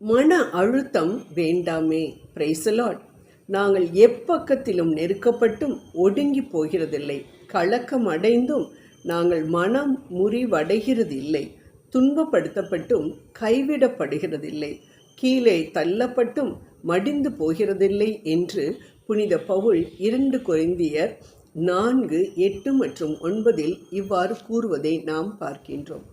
மன அழுத்தம் வேண்டாமே. Praise the Lord. நாங்கள் எப்பக்கத்திலும் நெருக்கப்பட்டும் ஒடுங்கி போகிறதில்லை. கலக்கம் அடைந்தும் நாங்கள் மனம் முறிவடைகிறதில்லை. துன்பப்படுத்தப்பட்டும் கைவிடப்படுகிறதில்லை. கீழே தள்ளப்பட்டும் மடிந்து போகிறதில்லை என்று புனித பவுல் 2 கொரிந்தியர் 4:8 மற்றும் 9 இவ்வாறு கூறுவதை நாம் பார்க்கின்றோம்.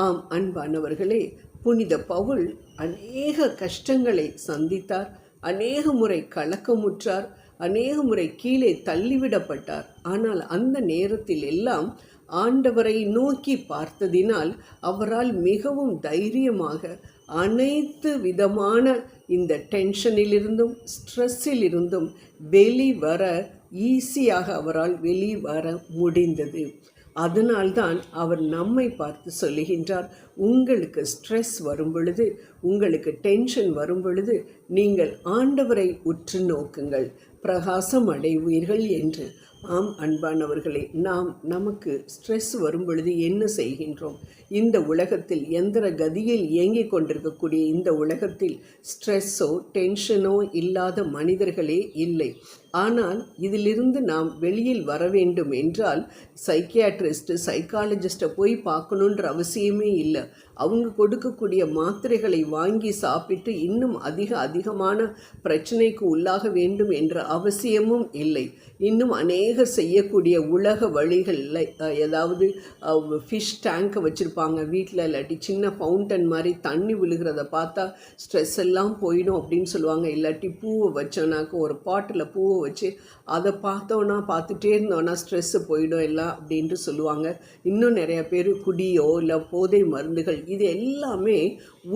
ஆம் அன்பானவர்களே, புனித பவுல் அநேக கஷ்டங்களை சந்தித்தார், அநேக முறை கலக்கமுற்றார், அநேக முறை கீழே தள்ளிவிடப்பட்டார். ஆனால் அந்த நேரத்தில் எல்லாம் ஆண்டவரை நோக்கி பார்த்ததினால் அவரால் மிகவும் தைரியமாக அனைத்து விதமான இந்த டென்ஷனிலிருந்தும் ஸ்ட்ரெஸ்ஸிலிருந்தும் வெளிவர ஈஸியாக அவரால் வெளிவர முடிந்தது. அதனால்தான் அவர் நம்மை பார்த்து சொல்லுகின்றார், உங்களுக்கு ஸ்ட்ரெஸ் வரும் பொழுது, உங்களுக்கு டென்ஷன் வரும் பொழுது நீங்கள் ஆண்டவரை உற்று நோக்குங்கள், பிரகாசம் அடைவீர்கள் என்று. ஆம் அன்பானவர்களே, நமக்கு ஸ்ட்ரெஸ் வரும் பொழுது என்ன செய்கின்றோம்? இந்த உலகத்தில் எந்திர கதியில் இயங்கிக் கொண்டிருக்கக்கூடிய இந்த உலகத்தில் ஸ்ட்ரெஸ்ஸோ டென்ஷனோ இல்லாத மனிதர்களே இல்லை. ஆனால் இதிலிருந்து நாம் வெளியில் வர வேண்டும் என்றால் சைக்கியாட்ரிஸ்ட்டு சைக்காலஜிஸ்ட்டை போய் பார்க்கணுன்ற அவசியமே இல்லை. அவங்க கொடுக்கக்கூடிய மாத்திரைகளை வாங்கி சாப்பிட்டு இன்னும் அதிகமான பிரச்சனைக்கு உள்ளாக வேண்டும் என்ற அவசியமும் இல்லை. இன்னும் அநேக செய்யக்கூடிய உலக வழிகளில், ஏதாவது ஃபிஷ் டேங்கை வச்சுருப்பாங்க வீட்டில், இல்லாட்டி சின்ன ஃபவுண்டன் மாதிரி தண்ணி விழுகிறத பார்த்தா ஸ்ட்ரெஸ் எல்லாம் போயிடும் அப்படின்னு சொல்லுவாங்க. இல்லாட்டி பூவை வச்சோன்னாக்க, ஒரு பாட்டில் பூவை வச்சு அதை பார்த்துட்டே இருந்தோன்னா ஸ்ட்ரெஸ்ஸு போயிடும் எல்லாம் அப்படின்ட்டு சொல்லுவாங்க. இன்னும் நிறைய பேர் குடியோ இல்லை போதை மருந்துகள், இது எல்லாமே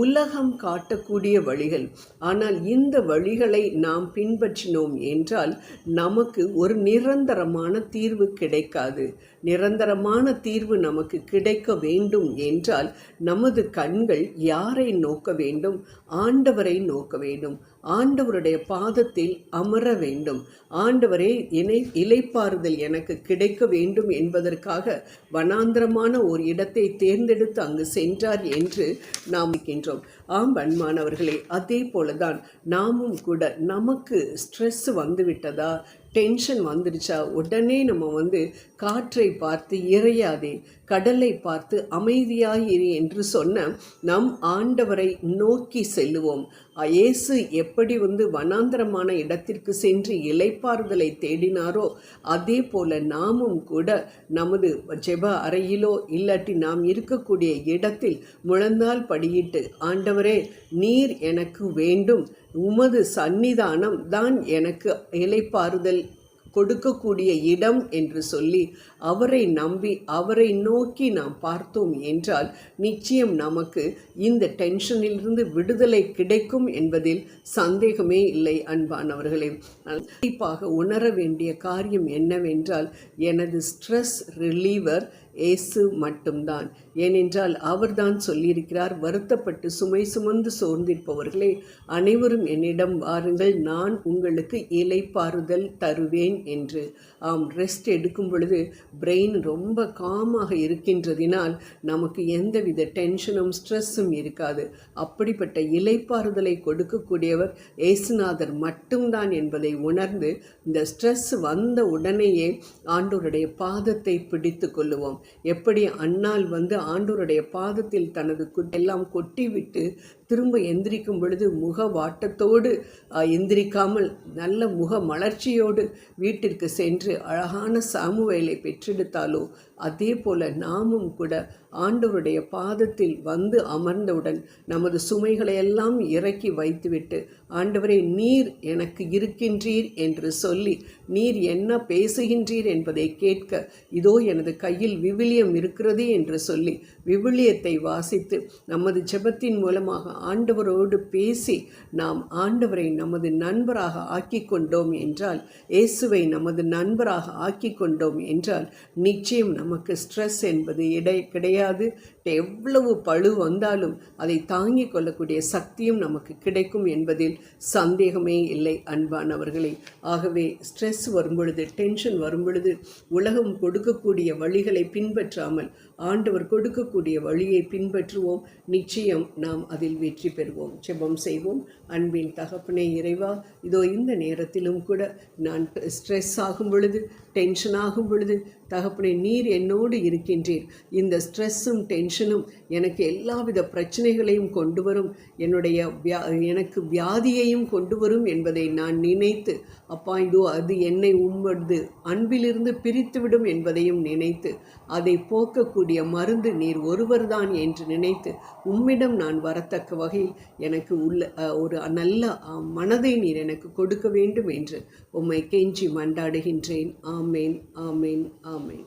உலகம் காட்டக்கூடிய வழிகள். ஆனால் இந்த வழிகளை நாம் பின்பற்றினோம் என்றால் நமக்கு ஒரு நிரந்தரமான தீர்வு கிடைக்காது. நிரந்தரமான தீர்வு நமக்கு கிடைக்க வேண்டும் என்றால் நமது கண்கள் யாரை நோக்க வேண்டும்? ஆண்டவரை நோக்க வேண்டும். ஆண்டவருடைய பாதத்தில் அமர வேண்டும். ஆண்டவரே, இளைப்பாறுதல் எனக்கு கிடைக்க வேண்டும் என்பதற்காக வனாந்திரமான ஒரு இடத்தை தேர்ந்தெடுத்து அங்கு சென்றார் என்று நாம் இருக்கின்றோம். ஆம் அன்பானவர்களே, அதே போலதான் நாமும் கூட நமக்கு ஸ்ட்ரெஸ் வந்துவிட்டதா, டென்ஷன் வந்துடுச்சா, உடனே நம்ம காற்றை பார்த்து இறையாதே, கடலை பார்த்து அமைதியாயிரு என்று சொன்ன நம் ஆண்டவரை நோக்கி செல்லுவோம். இயேசு எப்படி வனாந்தரமான இடத்திற்கு சென்று இளைப்பாறுதலை தேடினாரோ அதே போல நாமும் கூட நமது ஜெப அறையிலோ இல்லாட்டி நாம் இருக்கக்கூடிய இடத்தில் முழந்தால் படியிட்டு, ஆண்டவரே, நீர் எனக்கு வேண்டும், உமது சந்நிதானம் தான் எனக்கு இளைப்பாறுதல் கொடுக்கக்கூடிய இடம் என்று சொல்லி அவரை நம்பி அவரை நோக்கி நாம் பார்த்தோம் என்றால் நிச்சயம் நமக்கு இந்த டென்ஷனிலிருந்து விடுதலை கிடைக்கும் என்பதில் சந்தேகமே இல்லை. அன்பானவர்களே, கண்டிப்பாக உணர வேண்டிய காரியம் என்னவென்றால், எனது ஸ்ட்ரெஸ் ரிலீவர் இயேசு மட்டும்தான். ஏனென்றால் அவர்தான் சொல்லியிருக்கிறார், வருத்தப்பட்டு சுமை சுமந்து சோர்ந்திருப்பவர்களே அனைவரும் என்னிடம் வாருங்கள், நான் உங்களுக்கு இளைப்பாறுதல் தருவேன் என்று. ஆம், ரெஸ்ட் எடுக்கும் பொழுது பிரெயின் ரொம்ப காமாக இருக்கின்றதினால் நமக்கு எந்தவித டென்ஷனும் ஸ்ட்ரெஸ்ஸும் இருக்காது. அப்படிப்பட்ட இளைப்பாறுதலை கொடுக்கக்கூடியவர் இயேசுநாதர் மட்டும்தான் என்பதை உணர்ந்து இந்த ஸ்ட்ரெஸ் வந்த உடனேயே ஆண்டவருடைய பாதத்தை பிடித்து கொள்ளுவோம். எப்படி அன்னாள் ஆண்டவருடைய பாதத்தில் தனது எல்லாம் கொட்டிவிட்டு திரும்ப எந்திரிக்கும் பொழுது முக வாட்டத்தோடு எந்திரிக்காமல் நல்ல முக மலர்ச்சியோடு வீட்டிற்கு சென்று அழகான சாமுவேலை பெற்றெடுத்தாலோ அதே போல நாமும் கூட ஆண்டவருடைய பாதத்தில் அமர்ந்தவுடன் நமது சுமைகளையெல்லாம் இறக்கி வைத்துவிட்டு, ஆண்டவரே, நீர் எனக்கு இருக்கின்றீர் என்று சொல்லி நீர் என்ன பேசுகின்றீர் என்பதை கேட்க, இதோ எனது கையில் விவிலியம் இருக்கிறது என்று சொல்லி விவிலியத்தை வாசித்து நமது ஜெபத்தின் மூலமாக ஆண்டவரோடு பேசி நாம் ஆண்டவரை நமது நண்பராக ஆக்கி கொண்டோம் என்றால், இயேசுவை நமது நண்பராக ஆக்கி கொண்டோம் என்றால் நிச்சயம் நமக்கு ஸ்ட்ரெஸ் என்பது கிடையாது. எவ்வளவு பழு வந்தாலும் அதை தாங்கிக் கொள்ளக்கூடிய சக்தியும் நமக்கு கிடைக்கும் என்பதில் சந்தேகமே இல்லை. அன்பானவர்களே, ஆகவே ஸ்ட்ரெஸ் வரும்பொழுது, டென்ஷன் வரும்பொழுது உலகம் கொடுக்கக்கூடிய வழிகளை பின்பற்றாமல் ஆண்டவர் கொடுக்கக்கூடிய வழியை பின்பற்றுவோம். நிச்சயம் நாம் அதில் வெற்றி பெறுவோம். ஜெபம் செய்வோம். அன்பின் தகப்பனே இறைவா, இதோ இந்த நேரத்திலும் கூட நான் ஸ்ட்ரெஸ் ஆகும் பொழுது, டென்ஷன் ஆகும் பொழுது, தகப்பனே நீர் என்னோடு இருக்கின்றீர். இந்த ஸ்ட்ரெஸ்ஸும் டென்ஷனும் எனக்கு எல்லாவித பிரச்சனைகளையும் கொண்டு வரும், எனக்கு வியாதியையும் கொண்டு வரும் என்பதை நான் நினைத்து, அப்பா இதோ அது என்னை உம்மது அன்பிலிருந்து பிரித்துவிடும் என்பதையும் நினைத்து, அதை போக்கக்கூடிய மருந்து நீர் ஒருவர்தான் என்று நினைத்து உம்மிடம் நான் வரத்தக்க வகையில் எனக்கு ஒரு நல்ல மனதை நீர் எனக்கு கொடுக்க வேண்டும் என்று உம்மை கெஞ்சி மன்றாடுகின்றேன். ஆமேன், ஆமேன், ஆமேன்.